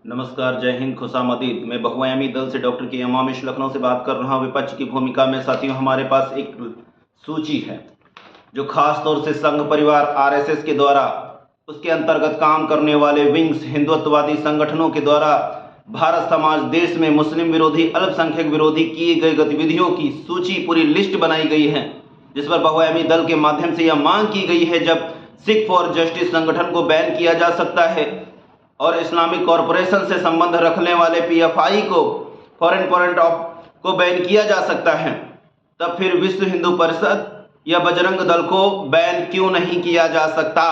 नमस्कार, जय हिंद, खुशामदीद। मैं बहुआयामी दल से डॉक्टर के अमामिश लखनऊ से बात कर रहा हूँ। विपक्ष की भूमिका में साथियों हमारे पास एक सूची है जो खास तौर से संघ परिवार आरएसएस के द्वारा उसके अंतर्गत काम करने वाले विंग्स हिंदुत्ववादी संगठनों के द्वारा भारत समाज देश में मुस्लिम विरोधी अल्पसंख्यक विरोधी किए गए गतिविधियों की सूची पूरी लिस्ट बनाई गई है, जिस पर बहुआयामी दल के माध्यम से यह मांग की गई है जब सिख फॉर जस्टिस संगठन को बैन किया जा सकता है और इस्लामिक कॉरपोरेशन से संबंध रखने वाले पीएफआई को फॉरेन पॉइंट ऑफ को बैन किया जा सकता है, तब फिर विश्व हिंदू परिषद या बजरंग दल को बैन क्यों नहीं किया जा सकता?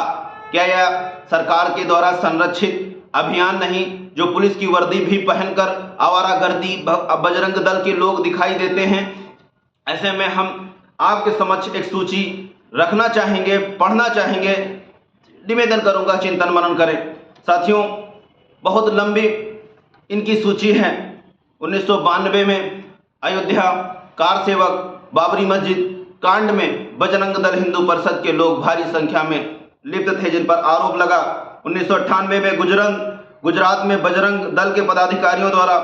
क्या यह सरकार के द्वारा संरक्षित अभियान नहीं जो पुलिस की वर्दी भी पहनकर आवारागर्दी बजरंग दल के लोग दिखाई देते हैं? ऐसे में हम आपके समक्ष एक सूची रखना चाहेंगे, पढ़ना चाहेंगे, निवेदन करूंगा चिंतन मनन करें। साथियों, बहुत लंबी इनकी सूची है। 1992 में अयोध्या कार सेवक बाबरी मस्जिद कांड में बजरंग दल हिंदू परिषद के लोग भारी संख्या में लिप्त थे, जिन पर आरोप लगा। 1998 में गुजरात में बजरंग दल के पदाधिकारियों द्वारा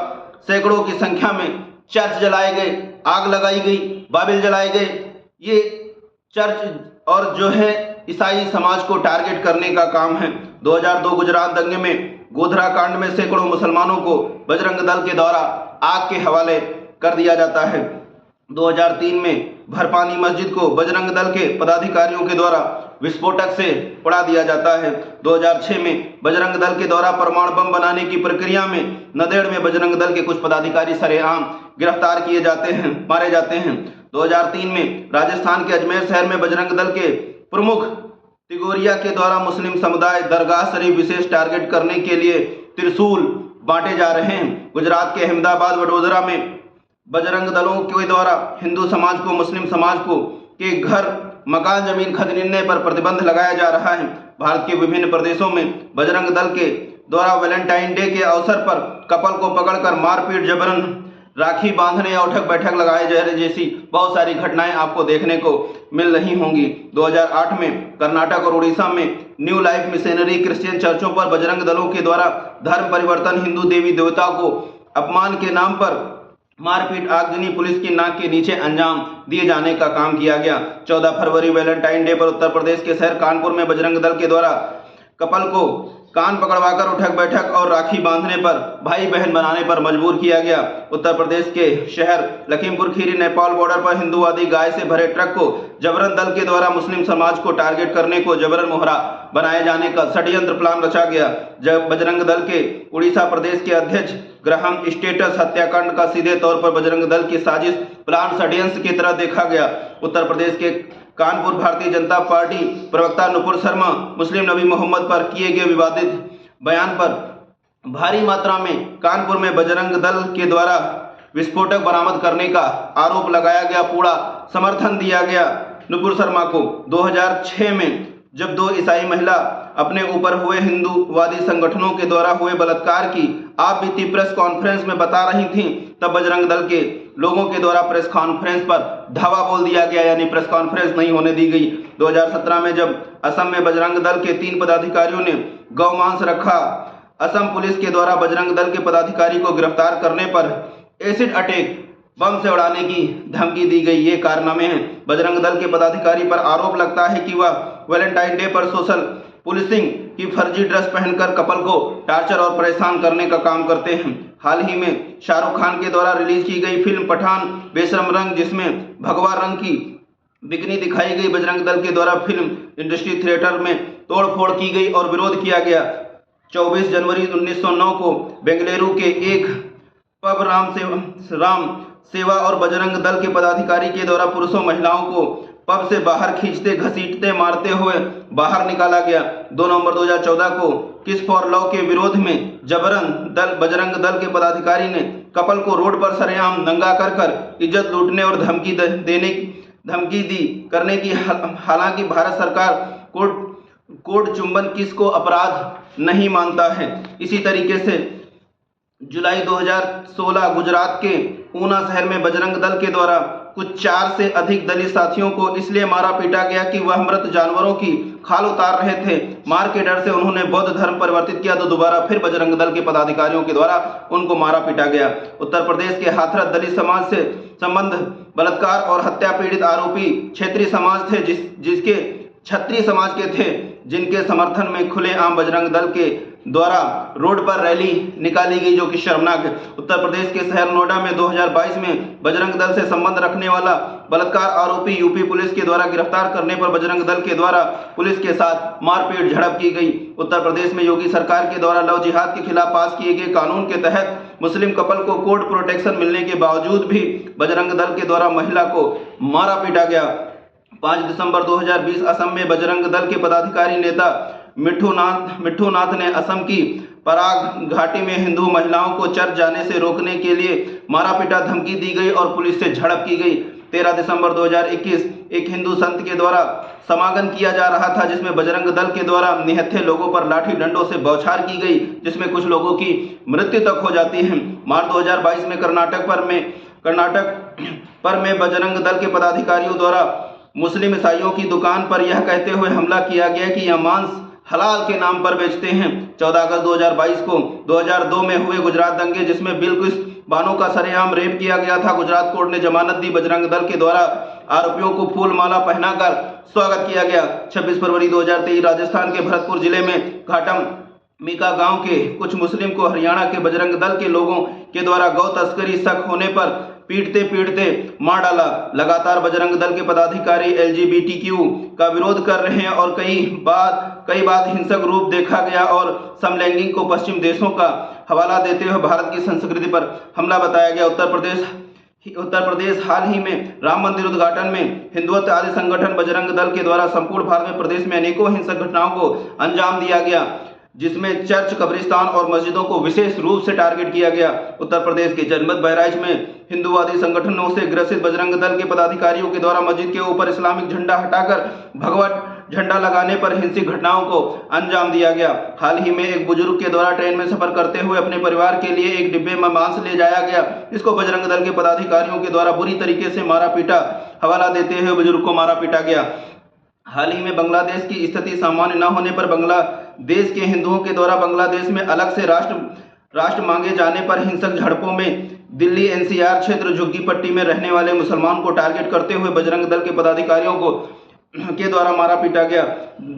सैकड़ों की संख्या में चर्च जलाए गए, आग लगाई गई, बाबिल जलाए गए। ये चर्च और जो है ईसाई समाज को टारगेट करने का काम है। 2002 गुजरात दंगे में गोधरा कांड में सैकड़ों मुसलमानों को बजरंग दल के द्वारा आग के हवाले कर दिया जाता है। 2003 में भरपानी मस्जिद को बजरंग दल के पदाधिकारियों के द्वारा विस्फोटक से उड़ा दिया जाता है। 2006 में बजरंग दल के द्वारा परमाणु बम बनाने की प्रक्रिया में नंदेड़ में बजरंग दल के कुछ पदाधिकारी सरेआम गिरफ्तार किए जाते हैं, मारे जाते हैं। 2003 में राजस्थान के अजमेर शहर में बजरंग दल के प्रमुख तिगोरिया के द्वारा मुस्लिम समुदाय दरगाह शरीफ विशेष टारगेट करने के लिए त्रिशूल बांटे जा रहे हैं। गुजरात के अहमदाबाद वडोदरा में बजरंग दलों के द्वारा हिंदू समाज को मुस्लिम समाज को के घर मकान जमीन खरीदने पर प्रतिबंध लगाया जा रहा है। भारत के विभिन्न प्रदेशों में बजरंग दल के द्वारा वैलेंटाइन डे के अवसर पर कपल को पकड़कर मारपीट, जबरन राखी बांधने या उठक बैठक लगाए जाने जैसी बहुत सारी घटनाएं आपको देखने को मिल रही होंगी। 2008 में कर्नाटक और उड़ीसा में न्यू लाइफ मिशनरी क्रिश्चियन चर्चों पर बजरंग दलों के द्वारा धर्म परिवर्तन, हिंदू देवी देवताओं को अपमान के नाम पर मारपीट, आगजनी, पुलिस की नाक के नीचे अंजाम दिए जाने का काम किया गया। 14 फरवरी वैलेंटाइन डे पर उत्तर प्रदेश के शहर कानपुर में बजरंग दल के द्वारा कपल को कान पकड़वाकर उठक बैठक और राखी बांधने पर, भाई बहन बनाने पर मजबूर किया गया। उत्तर प्रदेश के शहर लखीमपुर खीरी नेपाल बॉर्डर पर हिंदुवादी गाय से भरे ट्रक को जबरन दल के द्वारा मुस्लिम समाज को टारगेट करने को जबरन मोहरा बनाए जाने का षड्यंत्र प्लान रचा गया। जब बजरंग दल के उड़ीसा प्रदेश के अध्यक्ष ग्राहम स्टेटस हत्याकांड का सीधे तौर पर बजरंग दल की साजिश प्लान षड्यंत्र की तरह देखा गया। उत्तर प्रदेश के कानपुर भारतीय जनता पार्टी प्रवक्ता नुपुर शर्मा मुस्लिम नबी मोहम्मद पर किए गए विवादित बयान पर भारी मात्रा में कानपुर में बजरंग दल के द्वारा विस्फोटक बरामद करने का आरोप लगाया गया। पूरा समर्थन दिया गया नुपुर शर्मा को। 2006 में जब 2 ईसाई महिला अपने ऊपर हुए हिंदूवादी संगठनों के द्वारा हुए बलात्कार की आप बीती प्रेस कॉन्फ्रेंस में बता रही थीं, तब बजरंग दल के लोगों के द्वारा प्रेस कॉन्फ्रेंस पर धावा बोल दिया गया, यानी प्रेस कॉन्फ्रेंस नहीं होने दी गई। 2017 में जब असम में बजरंग दल के 3 पदाधिकारियों ने गौ मांस रखा, असम पुलिस के द्वारा बजरंग दल के पदाधिकारी को गिरफ्तार करने पर एसिड अटैक बम से उड़ाने की धमकी दी गई। ये कारनामे हैं। बजरंग दल के पदाधिकारी पर आरोप लगता है कि वह वैलेंटाइन डे पर सोशल पुलिसिंग की फर्जी ड्रेस पहनकर कपल को टार्चर और परेशान करने का काम करते हैं। हाल ही में शाहरुख खान के द्वारा रिलीज की गई फिल्म पठान बेशरम रंग, जिसमें भगवा रंग की बिकनी दिखाई गई, बजरंग दल के द्वारा फिल्म इंडस्ट्री थिएटर में तोड़फोड़ की गई और विरोध किया गया। 24 जनवरी 1909 को बेंगलुरु के एक पब राम सेवा और बजरंग दल के पदाधिकारी के द्वारा पुरुषों महिलाओं को पब से बाहर खींचते, घसीटते, मारते हुए बाहर निकाला गया। 2 नवंबर 2014 को किस फॉर लव के विरोध में बजरंग दल के पदाधिकारी ने कपल को रोड पर सरेआम नंगा कर इज्जत लूटने और धमकी दी करने की। हालांकि भारत सरकार कोर्ट चुंबन किस को अपराध नहीं मानता है। इसी तरीके से जुलाई 2016 गुजरात के ऊना शहर में बजरंग दल के द्वारा कुछ 4 से अधिक दलित साथियों को इसलिए मारा पीटा गया कि वह मृत जानवरों की खाल उतार रहे थे। मार के डर से उन्होंने बौद्ध धर्म परिवर्तित किया तो दोबारा फिर बजरंग दल के पदाधिकारियों के द्वारा उनको मारा पीटा गया। उत्तर प्रदेश के हाथरस दलित समाज से संबंध बलात्कार और हत्या पीड़ित आरोपी क्षेत्रीय समाज थे जिसके क्षत्रिय समाज के थे, जिनके समर्थन में खुलेआम बजरंग दल के द्वारा रोड पर रैली निकाली गई, जो कि शर्मनाक है। उत्तर प्रदेश के शहर नोएडा में 2022 में बजरंग दल से संबंध रखने वाला बलात्कार आरोपी यूपी पुलिस के द्वारा गिरफ्तार करने पर बजरंग दल के द्वारा पुलिस के साथ मारपीट झड़प की गई। उत्तर प्रदेश में योगी सरकार के द्वारा लव जिहाद के खिलाफ पास किए गए कानून के तहत मुस्लिम कपल को कोर्ट प्रोटेक्शन मिलने के बावजूद भी बजरंग दल के द्वारा महिला को मारा पीटा गया। 5 दिसंबर 2020 असम में बजरंग दल के पदाधिकारी नेता मिट्ठू नाथ ने असम की पराग घाटी में हिंदू महिलाओं को चर्च जाने से रोकने के लिए मारा पीटा धमकी दी गई और पुलिस से झड़प की गई। 13 दिसंबर 2021 एक हिंदू संत के द्वारा समागम किया जा रहा था, जिसमें बजरंग दल के द्वारा निहत्थे लोगों पर लाठी डंडों से बौछार की गई, जिसमें कुछ लोगों की मृत्यु तक हो जाती है। मार्च 2022 में कर्नाटक पर में बजरंग दल के पदाधिकारियों द्वारा मुस्लिम ईसाइयों की दुकान पर यह कहते हुए हमला किया गया कि यह मांस हलाल के नाम पर बेचते हैं। 14 अगस्त 2022 को 2002 में हुए गुजरात दंगे, जिसमें बिल्किस बानो का सरेआम रेप किया गया था, गुजरात कोर्ट ने जमानत दी। बजरंग दल के द्वारा आरोपियों को फूल माला पहनाकर स्वागत किया गया। 26 फरवरी 2023 राजस्थान के भरतपुर जिले में घाटम मीका गांव के कुछ मुस्लिम को हरियाणा के बजरंग दल के लोगों के द्वारा गौ तस्करी शक होने पर पीटते मार डाला। लगातार बजरंग दल के पदाधिकारी LGBTQ का विरोध कर रहे हैं और कई बार हिंसक रूप देखा गया और समलैंगिक को पश्चिम देशों का हवाला देते हुए भारत की संस्कृति पर हमला बताया गया। उत्तर प्रदेश हाल ही में राम मंदिर उद्घाटन में हिंदुत्व आदि संगठन बजरंग दल के द्वारा संपूर्ण भारत में प्रदेश में अनेकों हिंसक घटनाओं को अंजाम दिया गया, जिसमें चर्च, कब्रिस्तान और मस्जिदों को विशेष रूप से टारगेट किया गया। उत्तर प्रदेश के जनपद बहराइच में हिंदुवादी संगठनों से ग्रसित बजरंग दल के पदाधिकारियों के द्वारा मस्जिद के ऊपर इस्लामिक झंडा हटाकर भगवा झंडा लगाने पर हिंसक घटनाओं को अंजाम दिया गया। हाल ही में एक बुजुर्ग के द्वारा ट्रेन में सफर करते हुए अपने परिवार के लिए एक डिब्बे में मांस ले जाया गया, इसको बजरंग दल के पदाधिकारियों के द्वारा बुरी तरीके से मारा पीटा, हवाला देते हुए बुजुर्ग को मारा पीटा गया। हाल ही में बांग्लादेश की स्थिति सामान्य न होने पर बांग्लादेश के हिंदुओं के द्वारा बांग्लादेश में अलग से राष्ट्र मांगे जाने पर हिंसक झड़पों में दिल्ली NCR क्षेत्र झुग्गी पट्टी में रहने वाले मुसलमान को टारगेट करते हुए बजरंग दल के पदाधिकारियों के द्वारा मारा पीटा गया।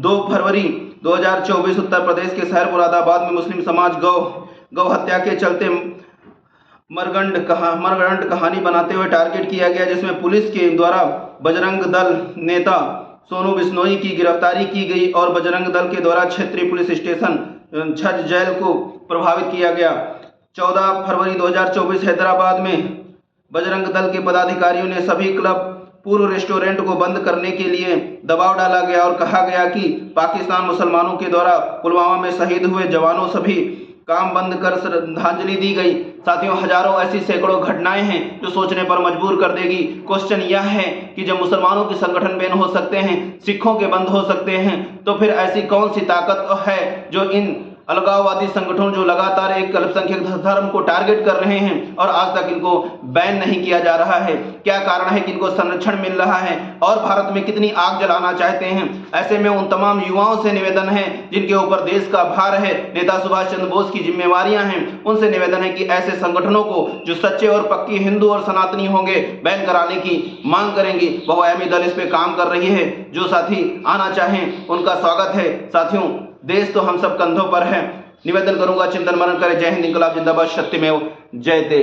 2 फरवरी 2024 उत्तर प्रदेश के शहर मुरादाबाद में मुस्लिम समाज गौ हत्या के चलते मरगंड कहानी बनाते हुए टारगेट किया गया, जिसमें पुलिस के द्वारा बजरंग दल नेता सोनू बिश्नोई की गिरफ्तारी की गई और बजरंग दल के द्वारा क्षेत्रीय पुलिस स्टेशन छज जेल को प्रभावित किया गया। 14 फरवरी 2024 हैदराबाद में बजरंग दल के पदाधिकारियों ने सभी क्लब, पूर्व रेस्टोरेंट को बंद करने के लिए दबाव डाला गया और कहा गया कि पाकिस्तान मुसलमानों के द्वारा पुलवामा में शहीद हुए जवानों सभी काम बंद कर श्रद्धांजलि दी गई। साथियों, हजारों ऐसी सैकड़ों घटनाएं हैं जो सोचने पर मजबूर कर देगी। क्वेश्चन यह है कि जब मुसलमानों के संगठन बैन हो सकते हैं, सिखों के बंद हो सकते हैं, तो फिर ऐसी कौन सी ताकत है जो इन अलगाववादी संगठनों जो लगातार एक अल्पसंख्यक धर्म को टारगेट कर रहे हैं और आज तक इनको बैन नहीं किया जा रहा है? क्या कारण है कि इनको संरक्षण मिल रहा है और भारत में कितनी आग जलाना चाहते हैं? ऐसे में उन तमाम युवाओं से निवेदन है जिनके ऊपर देश का भार है, नेता सुभाष चंद्र बोस की जिम्मेवारियां हैं, उनसे निवेदन है कि ऐसे संगठनों को जो सच्चे और पक्के हिंदू और सनातनी होंगे बैन कराने की मांग करेंगी। बहुआयामी दल इस पे काम कर रही है, जो साथी आना चाहें उनका स्वागत है। साथियों, देश तो हम सब कंधों पर है। निवेदन करूंगा, चिंतन मनन करें। जय हिंद, इंकलाब जिंदाबाद, सत्यमेव जयते।